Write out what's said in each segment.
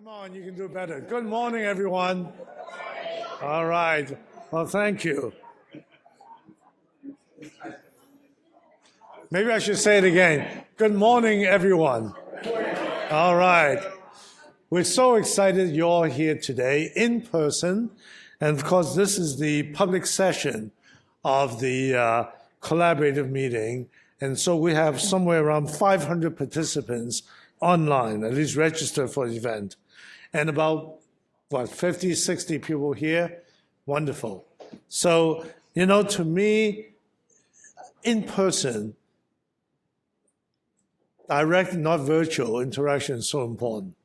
Come on, you can do better. Good morning, everyone. All right. Well, thank you. Maybe I should say it again. Good morning, everyone. All right. We're so excited you're all here today in person. And of course, this is the public session of the collaborative meeting. And so we have somewhere around 500 participants online, at least registered for the event. And about, 50, 60 people here? Wonderful. So, to me, in person, direct, not virtual interaction is so important.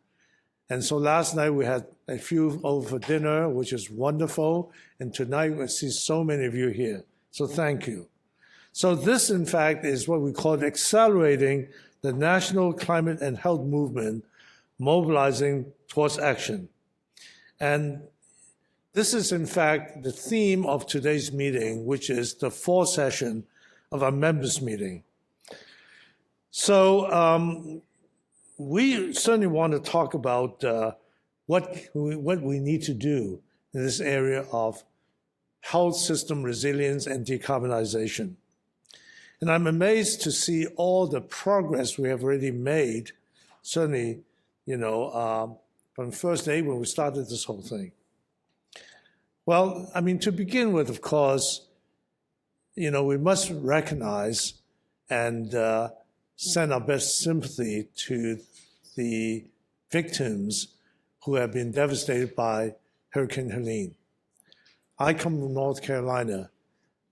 And so last night we had a few over for dinner, which is wonderful. And tonight we see so many of you here. So thank you. So this, in fact, is what we call accelerating the national climate and health movement, mobilizing towards action. And this is, in fact, the theme of today's meeting, which is the fourth session of our members' meeting. So we certainly want to talk about what we need to do in this area of health system resilience and decarbonization. And I'm amazed to see all the progress we have already made, certainly, from the first day when we started this whole thing. Well, to begin with, of course, we must recognize and send our best sympathy to the victims who have been devastated by Hurricane Helene. I come from North Carolina.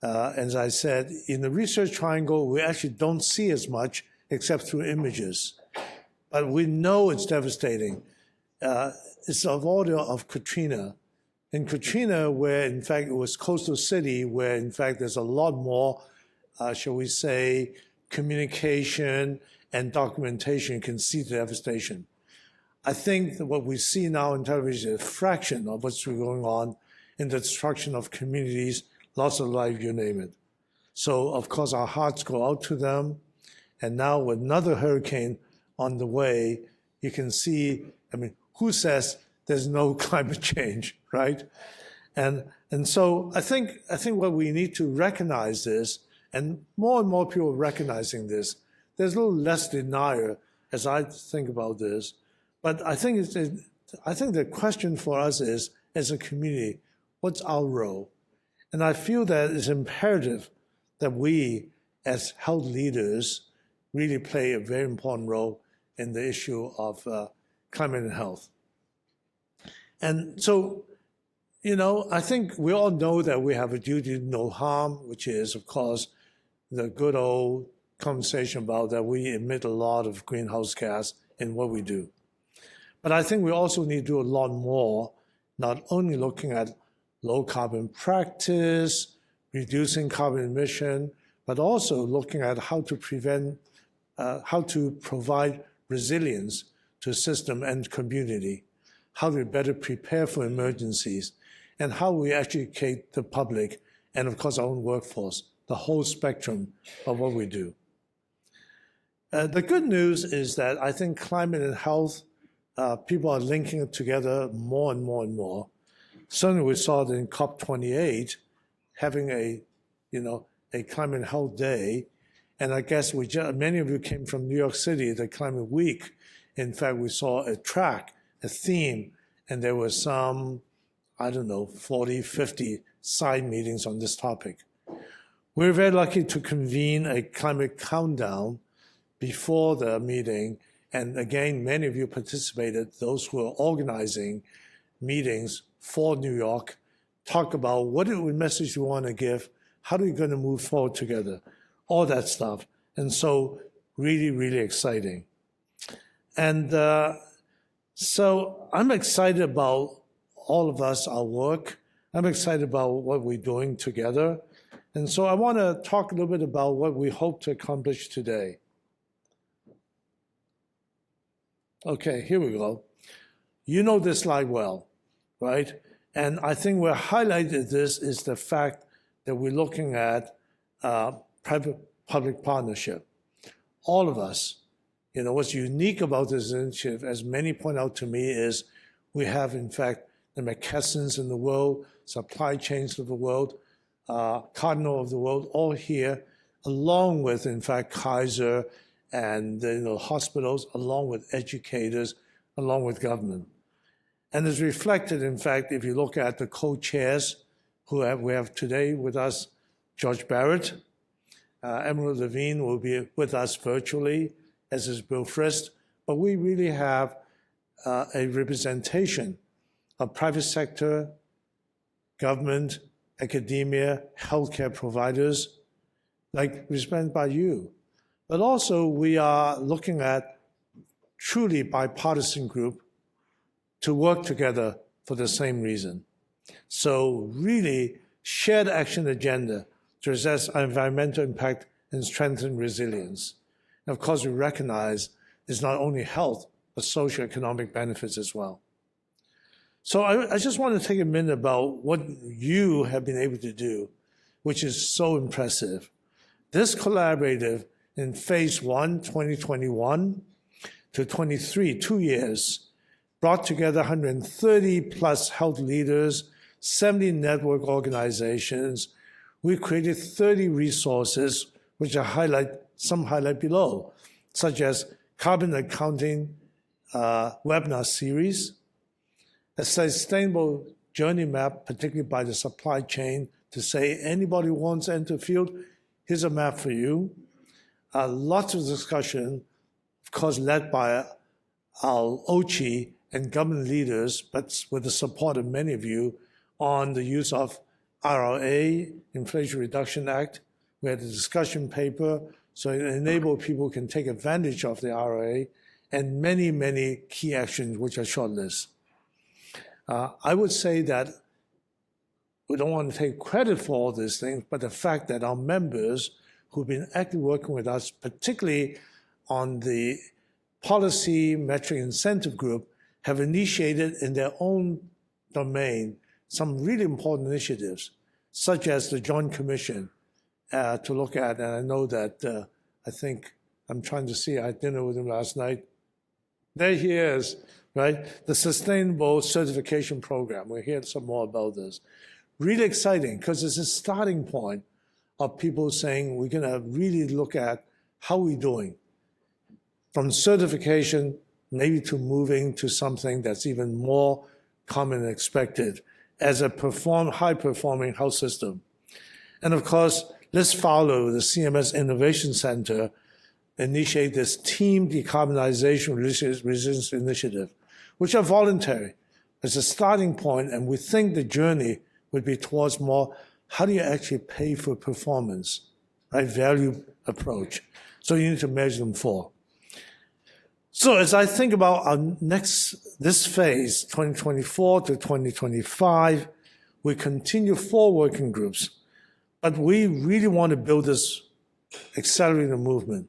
As I said, in the Research Triangle, we actually don't see as much except through images. But we know it's devastating. It's of order of Katrina. In Katrina, where in fact it was coastal city, where in fact there's a lot more, shall we say, communication and documentation, you can see the devastation. I think that what we see now in television is a fraction of what's going on in the destruction of communities, loss of life, you name it. So, of course, our hearts go out to them. And now with another hurricane on the way, you can see, who says there's no climate change, right? And so I think what we need to recognize is, and more people are recognizing this, there's a little less denial as I think about this. But I think the question for us is, as a community, what's our role? And I feel that it's imperative that we, as health leaders, really play a very important role in the issue of climate and health. And so, I think we all know that we have a duty to no harm, which is, of course, the good old conversation about that we emit a lot of greenhouse gas in what we do. But I think we also need to do a lot more, not only looking at low carbon practice, reducing carbon emission, but also looking at how to provide resilience to system and community, how we better prepare for emergencies, and how we educate the public and, of course, our own workforce, the whole spectrum of what we do. The good news is that I think climate and health, people are linking it together more and more and more. Certainly, we saw it in COP28, having a climate and health day. And I guess many of you came from New York City, the Climate Week. In fact, we saw a track, a theme, and there were some, 40, 50 side meetings on this topic. We're very lucky to convene a climate countdown before the meeting. And again, many of you participated, those who are organizing meetings for New York, talk about what message we want to give, how are we going to move forward together, all that stuff. And so really, really exciting. And so I'm excited about all of us, our work. I'm excited about what we're doing together. And so I want to talk a little bit about what we hope to accomplish today. Okay, here we go. You know this slide well, right? And I think where highlighted this is the fact that we're looking at private-public partnership. All of us, What's unique about this initiative, as many point out to me, is we have, in fact, the McKessons in the world, supply chains of the world, Cardinal of the world, all here, along with, in fact, Kaiser and hospitals, along with educators, along with government. And it's reflected, in fact, if you look at the co-chairs we have today with us, George Barrett, Emerald Levine will be with us virtually, as is Bill Frist, but we really have a representation of private sector, government, academia, healthcare providers, like represented by you. But also we are looking at truly bipartisan group to work together for the same reason. So really shared action agenda to assess our environmental impact and strengthen resilience. And of course, we recognize it's not only health, but socioeconomic benefits as well. So I just want to take a minute about what you have been able to do, which is so impressive. This collaborative in phase 1, 2021 to 23, 2 years, brought together 130 plus health leaders, 70 network organizations. We created 30 resources, which some highlight below, such as carbon accounting webinar series, a sustainable journey map, particularly by the supply chain, to say anybody who wants to enter the field, here's a map for you. Lots of discussion, of course, led by our OCHI and government leaders, but with the support of many of you, on the use of IRA, Inflation Reduction Act. We had a discussion paper, so it enabled people can take advantage of the IRA, and many, many key actions, which are short lists. I would say that we don't want to take credit for all these things, but the fact that our members who've been actively working with us, particularly on the policy metric incentive group, have initiated in their own domain some really important initiatives, such as the Joint Commission to look at, and I know that I think I'm trying to see, I had dinner with him last night. There he is, right? The Sustainable Certification Program. We'll hear some more about this. Really exciting, because it's a starting point of people saying we're going to really look at how we're doing. From certification, maybe to moving to something that's even more common and expected as a high-performing health system. And of course, let's follow the CMS Innovation Center initiate this team decarbonization resilience initiative, which are voluntary. It's a starting point, and we think the journey would be towards more, how do you actually pay for performance, right? Value approach. So you need to measure them for. So as I think about this phase, 2024 to 2025, we continue 4 working groups, but we really want to build this accelerated movement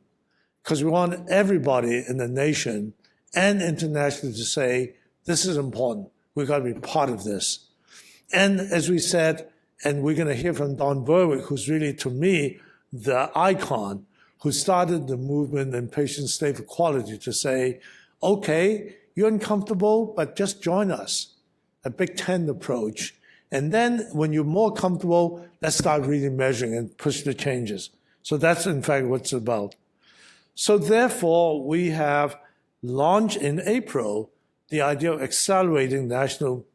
because we want everybody in the nation and internationally to say, this is important. We've got to be part of this. And as we said, and we're going to hear from Don Berwick, who's really, to me, the icon who started the movement in patient state equality to say, okay, you're uncomfortable, but just join us, a Big Tent approach. And then when you're more comfortable, let's start really measuring and push the changes. So that's, in fact, what it's about. So therefore, we have launched in April the idea of accelerating national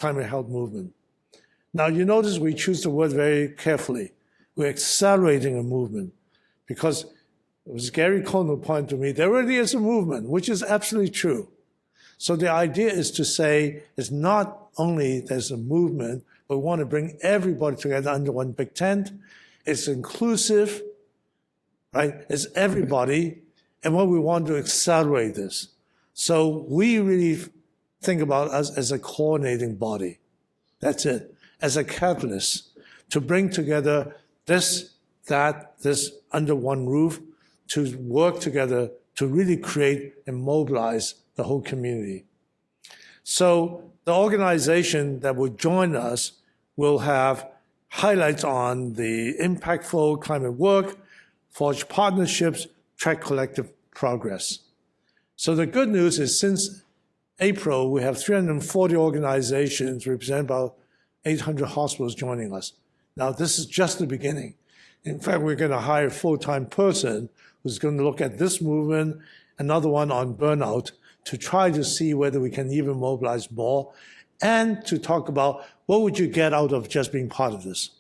climate health movement. Now, you notice we choose the word very carefully. We're accelerating a movement because it was Gary Cohn who pointed to me, there already is a movement, which is absolutely true. So the idea is to say it's not only there's a movement, but we want to bring everybody together under one big tent. It's inclusive, right? It's everybody, and what we want to accelerate this. So we really think about us as a coordinating body. That's it. As a catalyst to bring together this under one roof, to work together to really create and mobilize the whole community. So the organization that will join us will have highlights on the impactful climate work, forge partnerships, track collective progress. So the good news is since April, we have 340 organizations representing about 800 hospitals joining us. Now, this is just the beginning. In fact, we're going to hire a full-time person who's going to look at this movement, another one on burnout, to try to see whether we can even mobilize more, and to talk about what would you get out of just being part of this.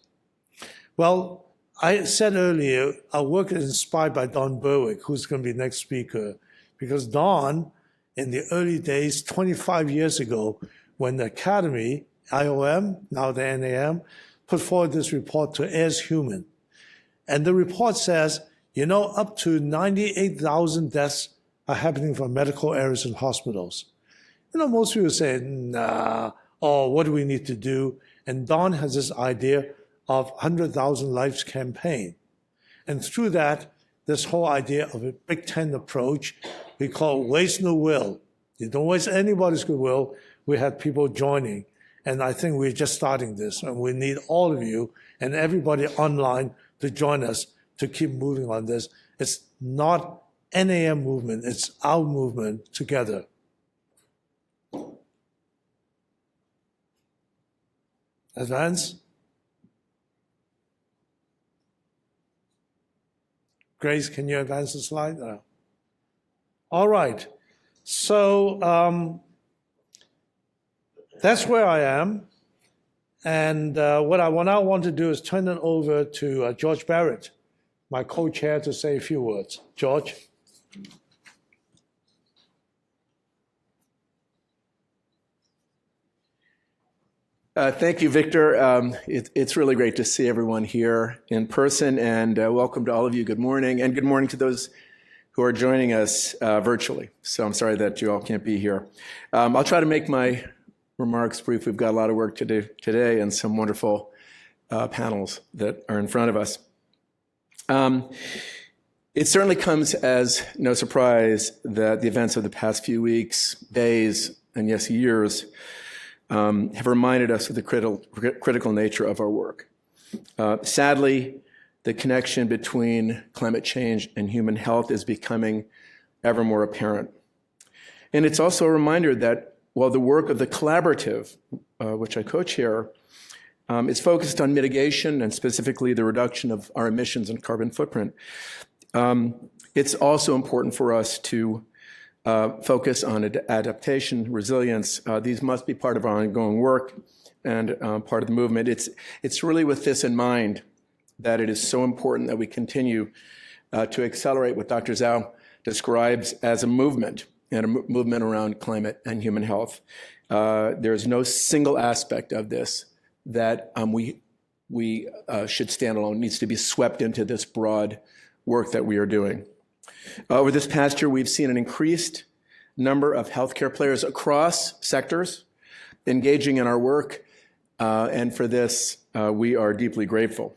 Well, I said earlier, our work is inspired by Don Berwick, who's going to be the next speaker, because Don, in the early days, 25 years ago, when the Academy, IOM, now the NAM, put forward this report to As Human. And the report says, you know, up to 98,000 deaths are happening from medical errors in hospitals. You know, most people say, nah, oh, what do we need to do? And Don has this idea of 100,000 Lives campaign. And through that, this whole idea of a Big Tent approach, we call waste no will. You don't waste anybody's goodwill. We had people joining. And I think we're just starting this. And we need all of you and everybody online to join us to keep moving on this. It's not NAM movement, it's our movement together. Advance. Grace, can you advance the slide? All right. So that's where I am. And what I now want to do is turn it over to George Barrett, my co-chair, to say a few words. George. Thank you, Victor. It's really great to see everyone here in person, and welcome to all of you. Good morning, and good morning to those who are joining us virtually. So I'm sorry that you all can't be here. I'll try to make my remarks brief. We've got a lot of work to do today and some wonderful panels that are in front of us. It certainly comes as no surprise that the events of the past few weeks, days, and yes, years have reminded us of the critical nature of our work. Sadly, the connection between climate change and human health is becoming ever more apparent. And it's also a reminder that while the work of the collaborative, which I co-chair, is focused on mitigation and specifically the reduction of our emissions and carbon footprint, it's also important for us to focus on adaptation, resilience. These must be part of our ongoing work and part of the movement. It's really with this in mind that it is so important that we continue to accelerate what Dr. Zhao describes as a movement, and a movement around climate and human health. There's no single aspect of this that we should stand alone. It needs to be swept into this broad work that we are doing. Over this past year, we've seen an increased number of healthcare players across sectors engaging in our work, and for this, we are deeply grateful.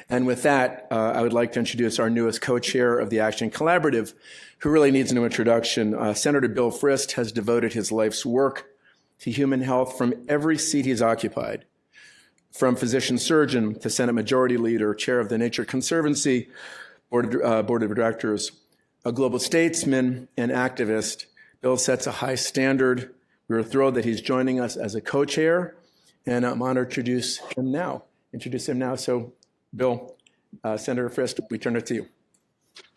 And with that, I would like to introduce our newest co-chair of the Action Collaborative, who really needs no introduction. Senator Bill Frist has devoted his life's work to human health from every seat he's occupied, from physician surgeon to Senate Majority Leader, chair of the Nature Conservancy, board of directors, a global statesman and activist. Bill sets a high standard. We're thrilled that he's joining us as a co-chair, and I'm honored to introduce him now. So, Bill, Senator Frist, we turn it to you.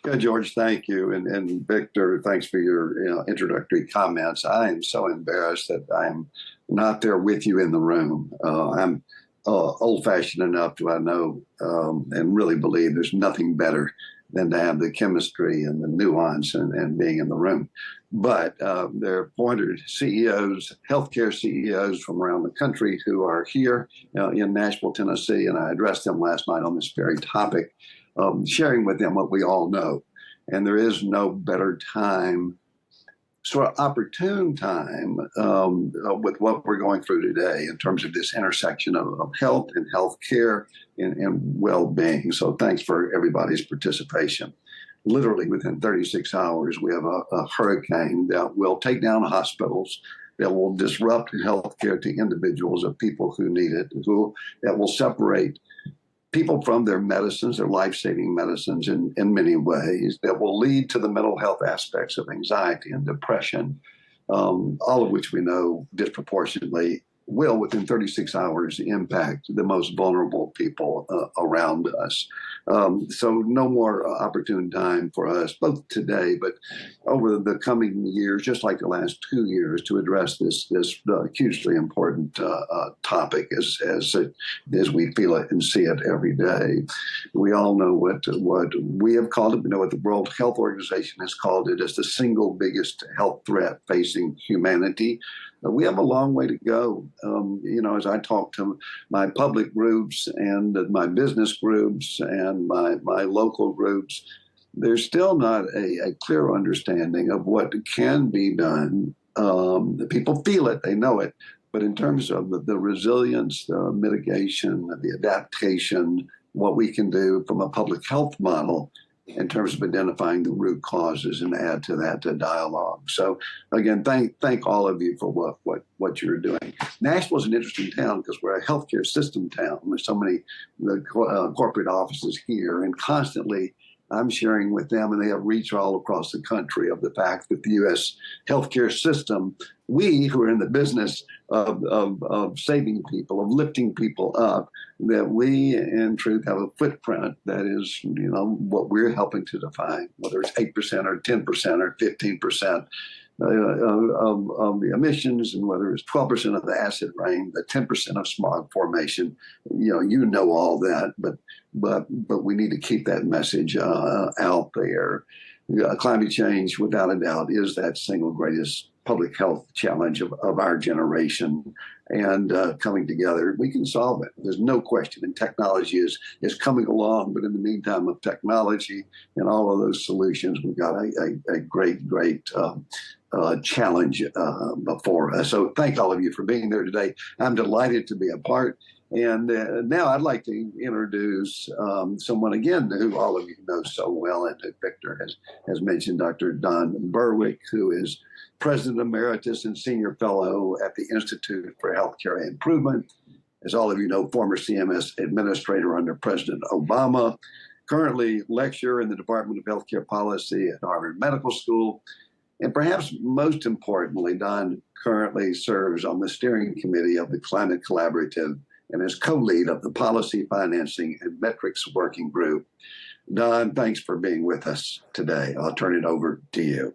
Yeah, George, thank you. And Victor, thanks for your introductory comments. I am so embarrassed that I'm not there with you in the room. I'm old-fashioned enough to I know and really believe there's nothing better than to have the chemistry and the nuance and being in the room. But there are appointed CEOs, healthcare CEOs from around the country who are here in Nashville, Tennessee, and I addressed them last night on this very topic, sharing with them what we all know. And there is no better time, sort of opportune time with what we're going through today in terms of this intersection of health and healthcare and well-being. So thanks for everybody's participation. Literally within 36 hours, we have a hurricane that will take down hospitals, that will disrupt healthcare to individuals of people who need it, that will separate people from their medicines, their life-saving medicines in many ways that will lead to the mental health aspects of anxiety and depression, all of which we know disproportionately will, within 36 hours, impact the most vulnerable people around us. So no more opportune time for us, both today, but over the coming years, just like the last 2 years, to address this hugely important topic as we feel it and see it every day. We all know what we have called it. We know what the World Health Organization has called it as the single biggest health threat facing humanity. We have a long way to go. As I talk to my public groups and my business groups and my local groups, there's still not a clear understanding of what can be done. The people feel it, they know it, but in terms of the resilience, the mitigation, the adaptation, what we can do from a public health model in terms of identifying the root causes and add to that dialogue. So again, thank all of you for what you're doing. Nashville's an interesting town because we're a healthcare system town. There's so many corporate offices here, and constantly I'm sharing with them, and they have reach all across the country, of the fact that the U.S. healthcare system, we who are in the business of saving people, of lifting people up, that we in truth have a footprint that is, what we're helping to define, whether it's 8% or 10% or 15% of the emissions, and whether it's 12% of the acid rain, the 10% of smog formation. You know all that, but we need to keep that message out there. Climate change, without a doubt, is that single greatest public health challenge of our generation, and coming together, we can solve it. There's no question, and technology is coming along, but in the meantime of technology and all of those solutions, we've got a great challenge before us. So thank all of you for being there today. I'm delighted to be a part. And now I'd like to introduce someone again who all of you know so well, and Victor has mentioned, Dr. Don Berwick, who is President Emeritus and Senior Fellow at the Institute for Healthcare Improvement. As all of you know, former CMS Administrator under President Obama, currently lecturer in the Department of Healthcare Policy at Harvard Medical School. And perhaps most importantly, Don currently serves on the steering committee of the Climate Collaborative and is co-lead of the Policy, Financing, and Metrics Working Group. Don, thanks for being with us today. I'll turn it over to you.